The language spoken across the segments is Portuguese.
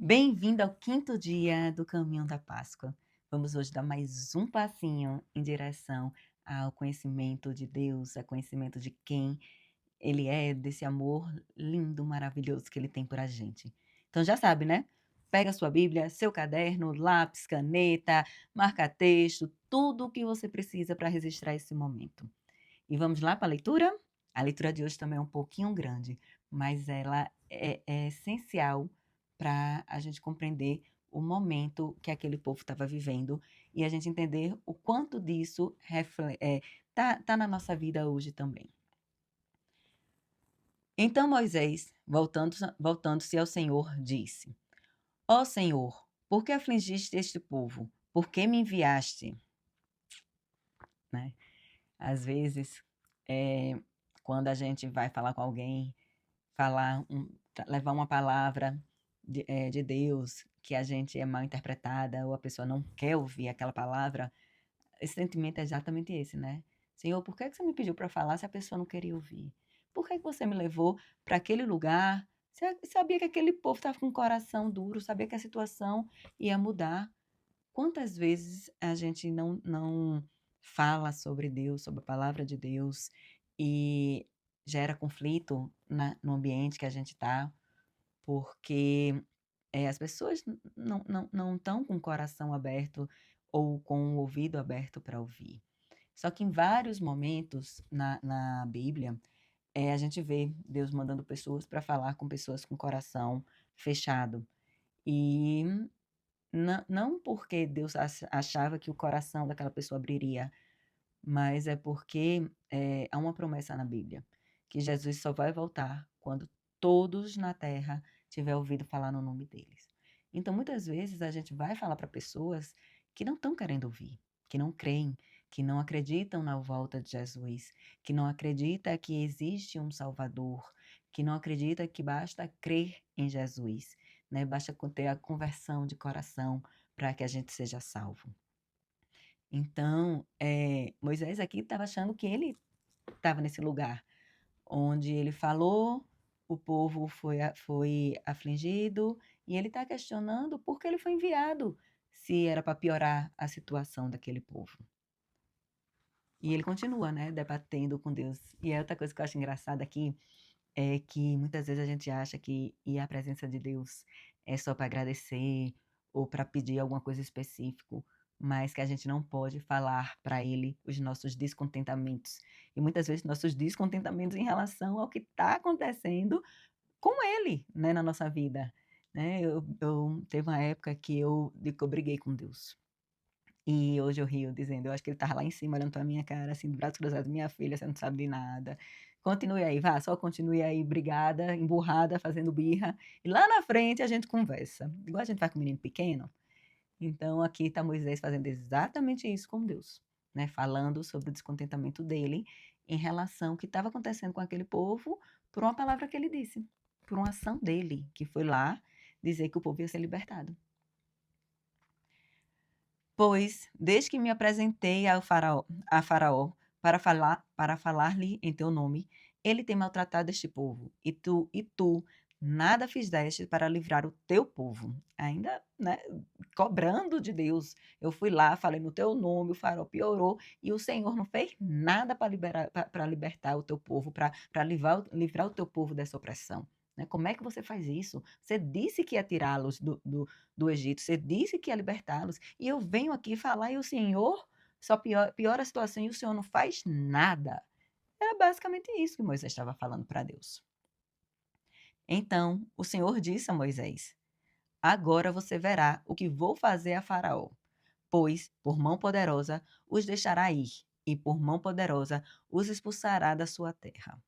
Bem-vindo ao quinto dia do caminho da Páscoa. Vamos hoje dar mais um passinho em direção ao conhecimento de Deus, ao conhecimento de quem Ele é, desse amor lindo, maravilhoso que Ele tem por a gente. Então já sabe, né? Pega a sua Bíblia, seu caderno, lápis, caneta, marca-texto, tudo o que você precisa para registrar esse momento. E vamos lá para a leitura? A leitura de hoje também é um pouquinho grande, mas ela é essencial para a gente compreender o momento que aquele povo estava vivendo e a gente entender o quanto disso tá na nossa vida hoje também. Então Moisés, voltando-se ao Senhor, disse: Ó Senhor, por que afligiste este povo? Por que me enviaste? Né? Às vezes, eh, quando a gente vai falar com alguém, levar uma palavra de Deus, que a gente é mal interpretada ou a pessoa não quer ouvir aquela palavra, esse sentimento é exatamente esse, né? Senhor, por que que você me pediu para falar se a pessoa não queria ouvir? Por que que você me levou para aquele lugar? Você sabia que aquele povo estava com o coração duro, sabia que a situação ia mudar. Quantas vezes a gente não fala sobre Deus, sobre a palavra de Deus e gera conflito no ambiente que a gente está, porque, as pessoas não estão com o coração aberto ou com o ouvido aberto para ouvir. Só que em vários momentos na Bíblia, a gente vê Deus mandando pessoas para falar com pessoas com coração fechado. E não porque Deus achava que o coração daquela pessoa abriria, mas é porque, há uma promessa na Bíblia, que Jesus só vai voltar quando todos na terra tiver ouvido falar no nome deles. Então, muitas vezes, a gente vai falar para pessoas que não estão querendo ouvir, que não creem, que não acreditam na volta de Jesus, que não acredita que existe um Salvador, que não acredita que basta crer em Jesus, né, basta ter a conversão de coração para que a gente seja salvo. Então, Moisés aqui estava achando que ele estava nesse lugar, onde ele falou, o povo foi afligido, e ele está questionando por que ele foi enviado, se era para piorar a situação daquele povo. E ele continua, né, debatendo com Deus. E é outra coisa que eu acho engraçada aqui, é que muitas vezes a gente acha que ir à presença de Deus é só para agradecer ou para pedir alguma coisa específico, mas que a gente não pode falar para Ele os nossos descontentamentos. E muitas vezes nossos descontentamentos em relação ao que está acontecendo com Ele, né, na nossa vida. Né? Eu teve uma época que eu briguei com Deus. E hoje eu rio dizendo, eu acho que ele estava lá em cima olhando pra minha cara, assim, de braços cruzados: "Minha filha, você não sabe de nada. Continue aí, vá, só continue aí brigada, emburrada, fazendo birra, e lá na frente a gente conversa", igual a gente faz com menino pequeno. Então aqui está Moisés fazendo exatamente isso com Deus, né, falando sobre o descontentamento dele em relação ao que estava acontecendo com aquele povo, por uma palavra que ele disse, por uma ação dele, que foi lá dizer que o povo ia ser libertado. Pois, desde que me apresentei a Faraó para falar-lhe em teu nome, ele tem maltratado este povo, e tu nada fizeste para livrar o teu povo. Ainda, né, cobrando de Deus. Eu fui lá, falei no teu nome, o Faraó piorou, e o Senhor não fez nada para libertar o teu povo, para livrar o teu povo dessa opressão. Né? Como é que você faz isso? Você disse que ia tirá-los do Egito, você disse que ia libertá-los, e eu venho aqui falar e o Senhor só piora a situação e o Senhor não faz nada. Era basicamente isso que Moisés estava falando para Deus. Então o Senhor disse a Moisés: Agora você verá o que vou fazer a Faraó, pois, por mão poderosa, os deixará ir, e por mão poderosa os expulsará da sua terra.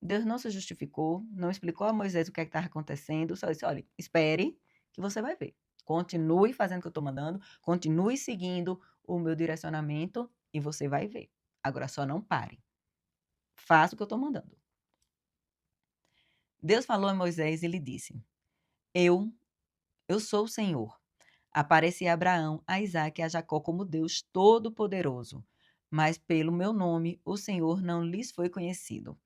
Deus não se justificou, não explicou a Moisés o que é estava acontecendo, só disse: olha, espere que você vai ver. Continue fazendo o que eu estou mandando, continue seguindo o meu direcionamento e você vai ver. Agora só não pare. Faça o que eu estou mandando. Deus falou a Moisés e lhe disse: Eu, eu sou o Senhor. Apareci a Abraão, a Isaque e a Jacó como Deus Todo-Poderoso, mas pelo meu nome o Senhor não lhes foi conhecido.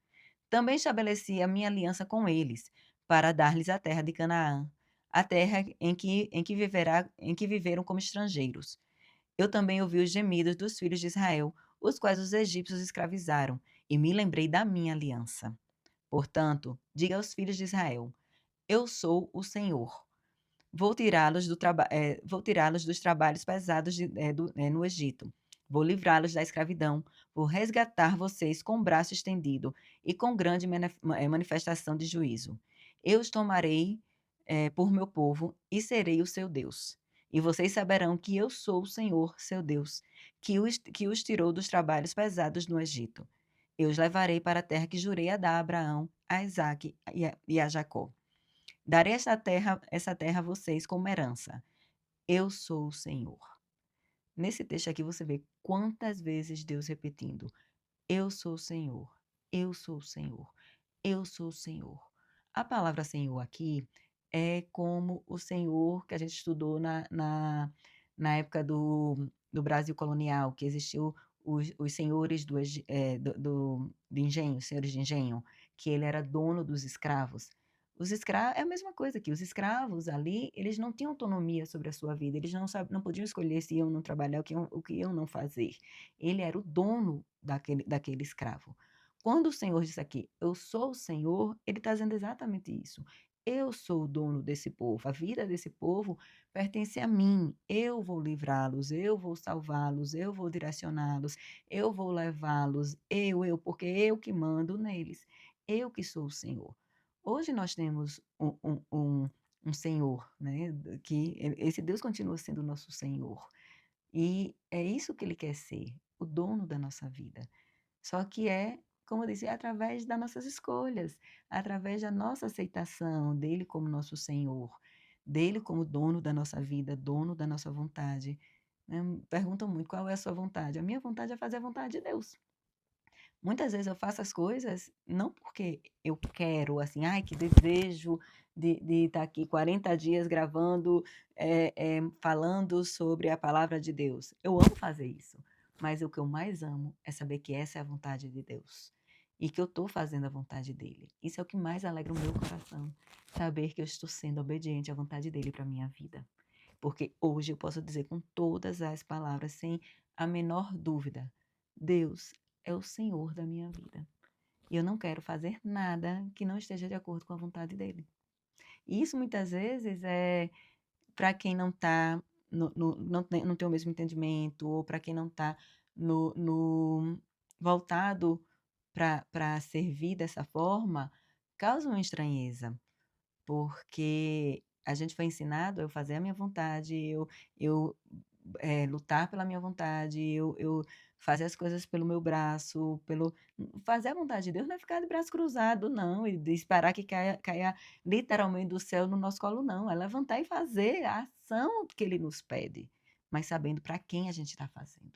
Também estabeleci a minha aliança com eles, para dar-lhes a terra de Canaã, a terra em que viveram como estrangeiros. Eu também ouvi os gemidos dos filhos de Israel, os quais os egípcios escravizaram, e me lembrei da minha aliança. Portanto, diga aos filhos de Israel: Eu sou o Senhor. Vou tirá-los dos trabalhos pesados no Egito. Vou livrá-los da escravidão. Vou resgatar vocês com o braço estendido e com grande manifestação de juízo. Eu os tomarei por meu povo e serei o seu Deus. E vocês saberão que eu sou o Senhor, seu Deus, que os tirou dos trabalhos pesados no Egito. Eu os levarei para a terra que jurei a dar a Abraão, a Isaque e a Jacó. Darei essa terra a vocês como herança. Eu sou o Senhor. Nesse texto aqui você vê quantas vezes Deus repetindo: Eu sou o Senhor, eu sou o Senhor, eu sou o Senhor. A palavra Senhor aqui é como o Senhor que a gente estudou na época do Brasil colonial, que existiu os senhores do engenho, senhores de engenho, que ele era dono dos escravos. Os escravos é a mesma coisa que os escravos ali, eles não tinham autonomia sobre a sua vida, eles não podiam escolher se iam não trabalhar, o que iam não fazer. Ele era o dono daquele escravo. Quando o Senhor diz aqui, eu sou o Senhor, ele está dizendo exatamente isso. Eu sou o dono desse povo, a vida desse povo pertence a mim. Eu vou livrá-los, eu vou salvá-los, eu vou direcioná-los, eu vou levá-los, porque eu que mando neles, eu que sou o Senhor. Hoje nós temos um Senhor, né? Que esse Deus continua sendo o nosso Senhor. E é isso que ele quer ser, o dono da nossa vida. Só que como eu disse, é através das nossas escolhas, através da nossa aceitação dele como nosso Senhor, dele como dono da nossa vida, dono da nossa vontade. Né? Perguntam muito qual é a sua vontade. A minha vontade é fazer a vontade de Deus. Muitas vezes eu faço as coisas não porque eu quero, assim, ai, que desejo de estar aqui 40 dias gravando, falando sobre a palavra de Deus. Eu amo fazer isso, mas o que eu mais amo é saber que essa é a vontade de Deus e que eu estou fazendo a vontade dele. Isso é o que mais alegra o meu coração, saber que eu estou sendo obediente à vontade dele para a minha vida. Porque hoje eu posso dizer com todas as palavras, sem a menor dúvida, Deus é o Senhor da minha vida. E eu não quero fazer nada que não esteja de acordo com a vontade dele. E isso muitas vezes é para quem não está, não tem o mesmo entendimento, ou para quem não está voltado para servir dessa forma, causa uma estranheza, porque a gente foi ensinado a eu fazer a minha vontade, eu lutar pela minha vontade, eu fazer as coisas pelo meu braço, fazer a vontade de Deus não é ficar de braço cruzado, não, e de esperar que caia literalmente do céu no nosso colo, não. É levantar e fazer a ação que ele nos pede, mas sabendo para quem a gente está fazendo.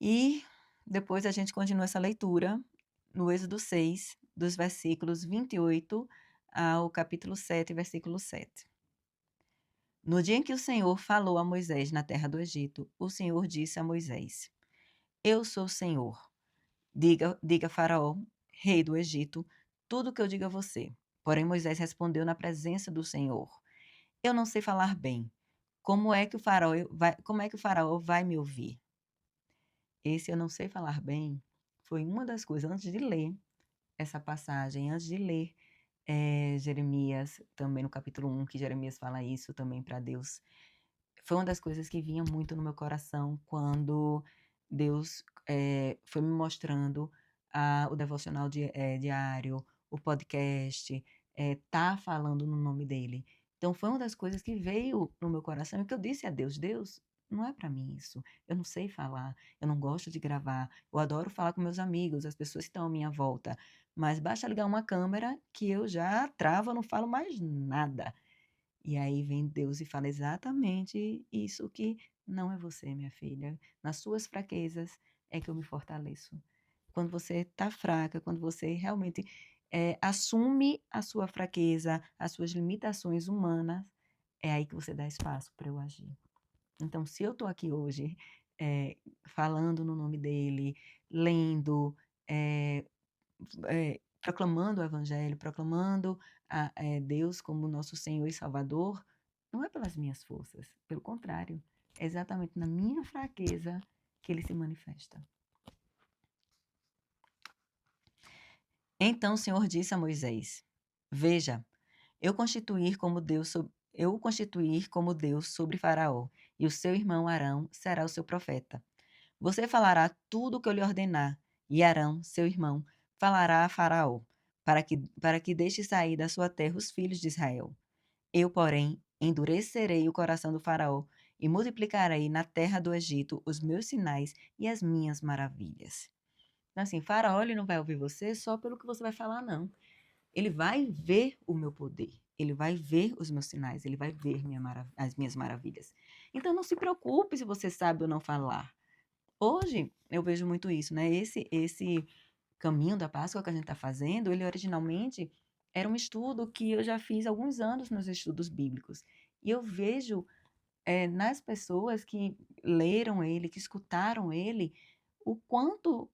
E depois a gente continua essa leitura no Êxodo 6, dos versículos 28 ao capítulo 7, versículo 7. No dia em que o Senhor falou a Moisés na terra do Egito, o Senhor disse a Moisés: Eu sou o Senhor. Diga a Faraó, rei do Egito, tudo o que eu digo a você. Porém, Moisés respondeu na presença do Senhor: Eu não sei falar bem. Como é que o Faraó vai me ouvir? Esse eu não sei falar bem foi uma das coisas, antes de ler essa passagem, antes de ler Jeremias, também no capítulo 1, que Jeremias fala isso também para Deus. Foi uma das coisas que vinha muito no meu coração quando Deus foi me mostrando o devocional diário, o podcast, tá falando no nome dele. Então, foi uma das coisas que veio no meu coração e que eu disse a Deus: Deus, não é para mim isso. Eu não sei falar, eu não gosto de gravar. Eu adoro falar com meus amigos, as pessoas que estão à minha volta. Mas basta ligar uma câmera que eu já travo, não falo mais nada. E aí vem Deus e fala exatamente isso que não é você, minha filha. Nas suas fraquezas é que eu me fortaleço. Quando você está fraca, quando você realmente assume a sua fraqueza, as suas limitações humanas, é aí que você dá espaço para eu agir. Então, se eu estou aqui hoje falando no nome dele, lendo, proclamando o Evangelho, proclamando Deus como nosso Senhor e Salvador, não é pelas minhas forças. Pelo contrário, é exatamente na minha fraqueza que ele se manifesta. Então o Senhor disse a Moisés: Veja, eu constituir como Deus sobre Faraó, e o seu irmão Arão será o seu profeta. Você falará tudo o que eu lhe ordenar, e Arão, seu irmão, falará a Faraó, para que deixe sair da sua terra os filhos de Israel. Eu, porém, endurecerei o coração do Faraó e multiplicarei na terra do Egito os meus sinais e as minhas maravilhas. Então, assim, Faraó ele não vai ouvir você só pelo que você vai falar, não. Ele vai ver o meu poder, ele vai ver os meus sinais, ele vai ver as minhas maravilhas. Então, não se preocupe se você sabe ou não falar. Hoje, eu vejo muito isso, né? Esse caminho da Páscoa que a gente está fazendo, ele originalmente era um estudo que eu já fiz há alguns anos nos estudos bíblicos. E eu vejo nas pessoas que leram ele, que escutaram ele, o quanto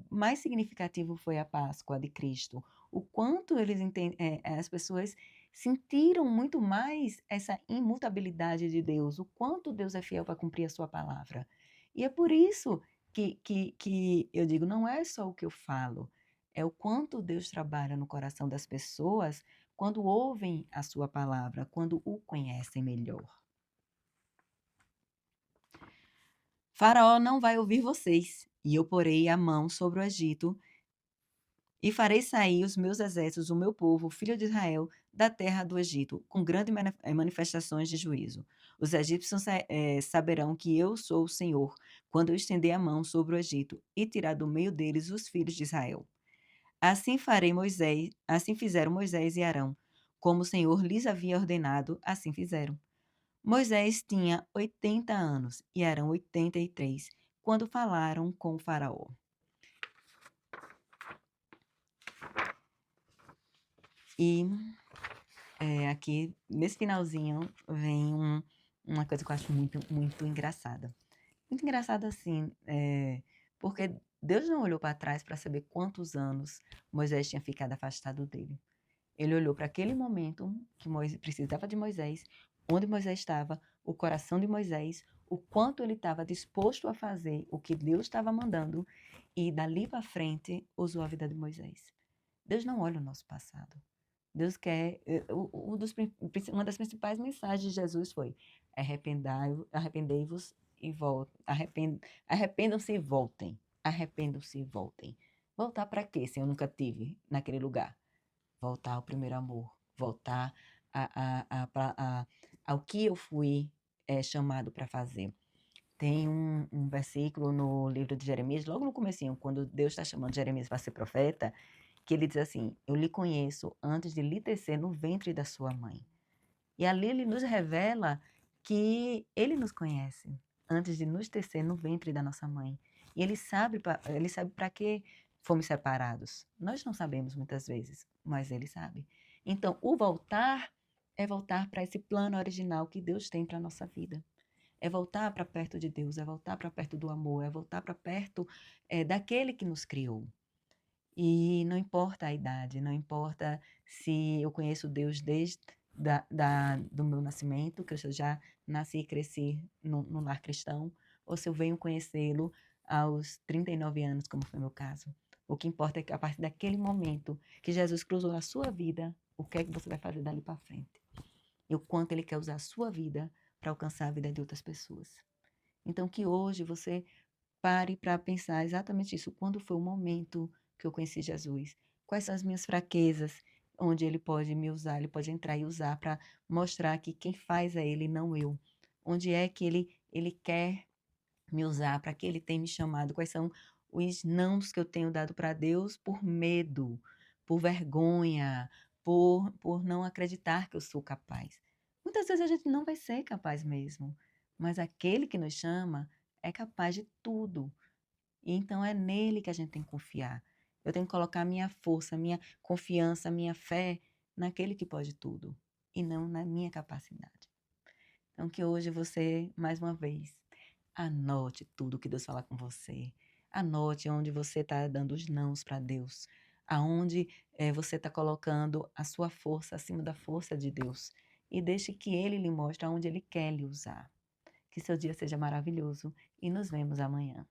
mais significativo foi a Páscoa de Cristo, o quanto as pessoas sentiram muito mais essa imutabilidade de Deus, o quanto Deus é fiel para cumprir a sua palavra. E é por isso que eu digo, não é só o que eu falo, é o quanto Deus trabalha no coração das pessoas quando ouvem a sua palavra, quando o conhecem melhor. Faraó não vai ouvir vocês, e eu porei a mão sobre o Egito, e farei sair os meus exércitos, o meu povo, o filho de Israel, da terra do Egito, com grandes manifestações de juízo. Os egípcios saberão que eu sou o Senhor, quando eu estender a mão sobre o Egito e tirar do meio deles os filhos de Israel. Assim fizeram Moisés e Arão, como o Senhor lhes havia ordenado, assim fizeram. Moisés tinha 80 anos e Arão 83, quando falaram com o faraó. E aqui, nesse finalzinho, vem uma coisa que eu acho muito, muito engraçada. Muito engraçada assim, porque Deus não olhou para trás para saber quantos anos Moisés tinha ficado afastado dele. Ele olhou para aquele momento que Moisés precisava de Moisés, onde Moisés estava, o coração de Moisés, o quanto ele estava disposto a fazer o que Deus estava mandando, e dali para frente usou a vida de Moisés. Deus não olha o nosso passado. Deus quer. Uma das principais mensagens de Jesus foi: arrependei-vos e voltem. Arrependam-se e voltem. Arrependam-se e voltem. Voltar para quê, se eu nunca tive naquele lugar? Voltar ao primeiro amor, voltar ao que eu fui chamado para fazer. Tem um versículo no livro de Jeremias, logo no comecinho, quando Deus está chamando Jeremias para ser profeta, que ele diz assim: eu lhe conheço antes de lhe tecer no ventre da sua mãe. E ali ele nos revela que ele nos conhece antes de nos tecer no ventre da nossa mãe. E ele sabe para que fomos separados. Nós não sabemos muitas vezes, mas ele sabe. Então, o voltar é voltar para esse plano original que Deus tem para a nossa vida. É voltar para perto de Deus, é voltar para perto do amor, é voltar para perto daquele que nos criou. E não importa a idade, não importa se eu conheço Deus desde do meu nascimento, que eu já nasci e cresci no lar cristão, ou se eu venho conhecê-lo aos 39 anos, como foi o meu caso. O que importa é que a partir daquele momento que Jesus cruzou a sua vida, o que é que você vai fazer dali para frente? E o quanto ele quer usar a sua vida para alcançar a vida de outras pessoas. Então, que hoje você pare para pensar exatamente isso. Quando foi o momento que eu conheci Jesus? Quais são as minhas fraquezas? Onde ele pode me usar, ele pode entrar e usar para mostrar que quem faz é ele, não eu. Onde é que ele quer me usar, para que ele tem me chamado? Quais são os nãos que eu tenho dado para Deus por medo, por vergonha, por não acreditar que eu sou capaz? Muitas vezes a gente não vai ser capaz mesmo, mas aquele que nos chama é capaz de tudo. E então é nele que a gente tem que confiar. Eu tenho que colocar minha força, minha confiança, minha fé naquele que pode tudo e não na minha capacidade. Então que hoje você, mais uma vez, anote tudo que Deus fala com você. Anote onde você está dando os nãos para Deus. aonde você está colocando a sua força acima da força de Deus. E deixe que Ele lhe mostre aonde Ele quer lhe usar. Que seu dia seja maravilhoso e nos vemos amanhã.